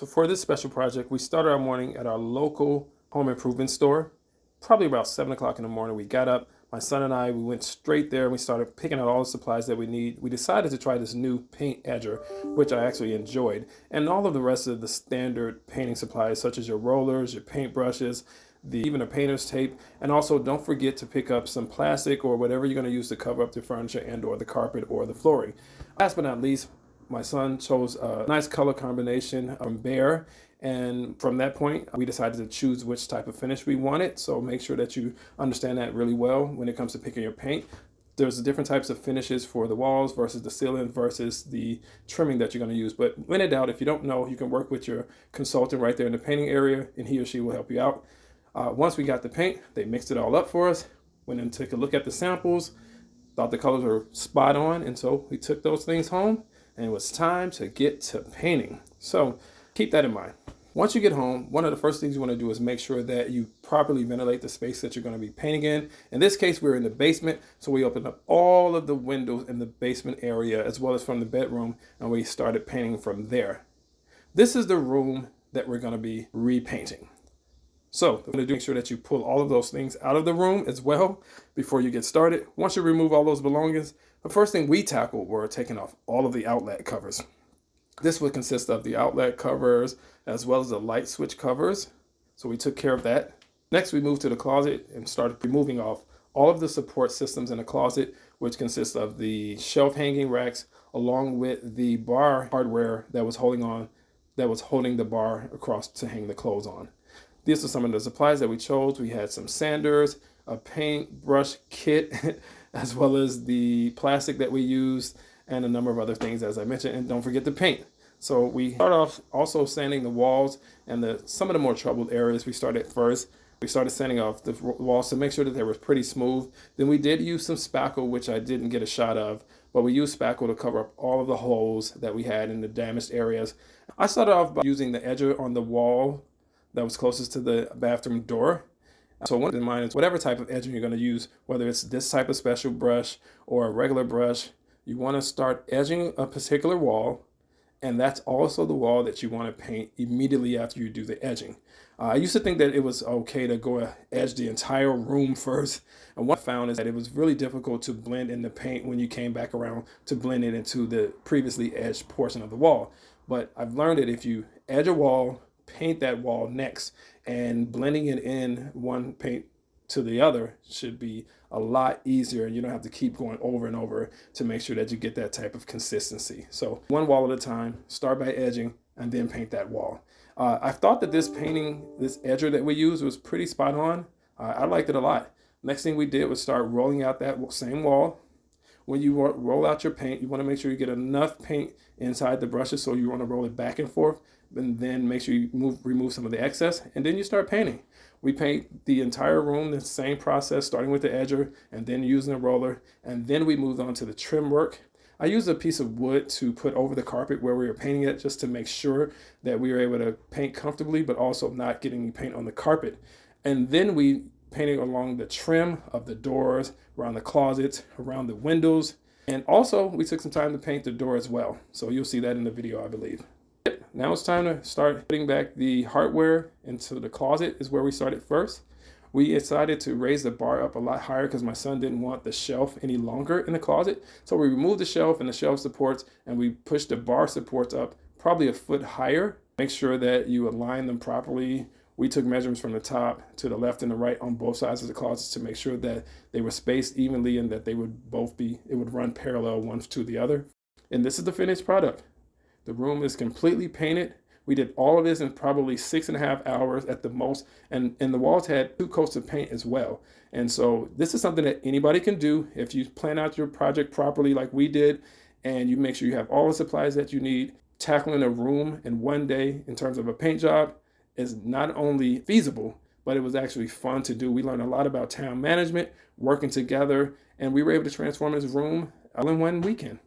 So for this special project, we started our morning at our local home improvement store. Probably about 7 o'clock in the morning, we got up. My son and I, we went straight there and we started picking out all the supplies that we need. We decided to try this new paint edger, which I actually enjoyed, and all of the rest of the standard painting supplies, such as your rollers, your paint brushes, even a painter's tape. And also don't forget to pick up some plastic or whatever you're going to use to cover up the furniture and or the carpet or the flooring. Last but not least, my son chose a nice color combination from Behr, and from that point we decided to choose which type of finish we wanted. So make sure that you understand that really well when it comes to picking your paint. There's different types of finishes for the walls versus the ceiling versus the trimming that you're going to use. But when in doubt, if you don't know, you can work with your consultant right there in the painting area, and he or she will help you out. Once we got the paint, they mixed it all up for us, went and took a look at the samples, thought the colors were spot on, and so we took those things home and it was time to get to painting. So keep that in mind. Once you get home, one of the first things you want to do is make sure that you properly ventilate the space that you're going to be painting in. In this case, we're in the basement, so we opened up all of the windows in the basement area as well as from the bedroom, and we started painting from there. This is the room that we're going to be repainting. So I'm going to make sure that you pull all of those things out of the room as well before you get started. Once you remove all those belongings, the first thing we tackled were taking off all of the outlet covers. This would consist of the outlet covers as well as the light switch covers. So we took care of that. Next, we moved to the closet and started removing off all of the support systems in the closet, which consists of the shelf hanging racks along with the bar hardware that was holding the bar across to hang the clothes on. These are some of the supplies that we chose. We had some sanders, a paint brush kit, as well as the plastic that we used, and a number of other things, as I mentioned. And don't forget the paint. So we start off also sanding the walls and some of the more troubled areas. We started sanding off the walls to make sure that they were pretty smooth. Then we did use some spackle, which I didn't get a shot of, but we used spackle to cover up all of the holes that we had in the damaged areas. I started off by using the edger on the wall that was closest to the bathroom door. So one in mind is whatever type of edging you're going to use, whether it's this type of special brush or a regular brush, you want to start edging a particular wall, and that's also the wall that you want to paint immediately after you do the edging. I used to think that it was okay to go edge the entire room first, and what I found is that it was really difficult to blend in the paint when you came back around to blend it into the previously edged portion of the wall. But I've learned that if you edge a wall, paint that wall next, and blending it in one paint to the other should be a lot easier, and you don't have to keep going over and over to make sure that you get that type of consistency. So one wall at a time, start by edging and then paint that wall. I thought that this edger that we used was pretty spot on. I liked it a lot. Next thing we did was start rolling out that same wall. When you roll out your paint, you want to make sure you get enough paint inside the brushes, so you want to roll it back and forth, and then make sure you remove some of the excess, and then you start painting. We paint the entire room the same process, starting with the edger and then using a roller, and then we moved on to the trim work. I used a piece of wood to put over the carpet where we were painting it, just to make sure that we were able to paint comfortably, but also not getting paint on the carpet. And then we painted along the trim of the doors, around the closets, around the windows. And also we took some time to paint the door as well. So you'll see that in the video, I believe. Now it's time to start putting back the hardware into the closet, is where we started first. We decided to raise the bar up a lot higher because my son didn't want the shelf any longer in the closet. So we removed the shelf and the shelf supports, and we pushed the bar supports up probably a foot higher. Make sure that you align them properly. We took measurements from the top to the left and the right on both sides of the closets to make sure that they were spaced evenly and that it would run parallel one to the other. And this is the finished product. The room is completely painted. We did all of this in probably 6.5 hours at the most, and the walls had 2 coats of paint as well. And so this is something that anybody can do if you plan out your project properly like we did, and you make sure you have all the supplies that you need. Tackling a room in one day in terms of a paint job is not only feasible, but it was actually fun to do. We learned a lot about town management, working together, and we were able to transform this room all in one weekend.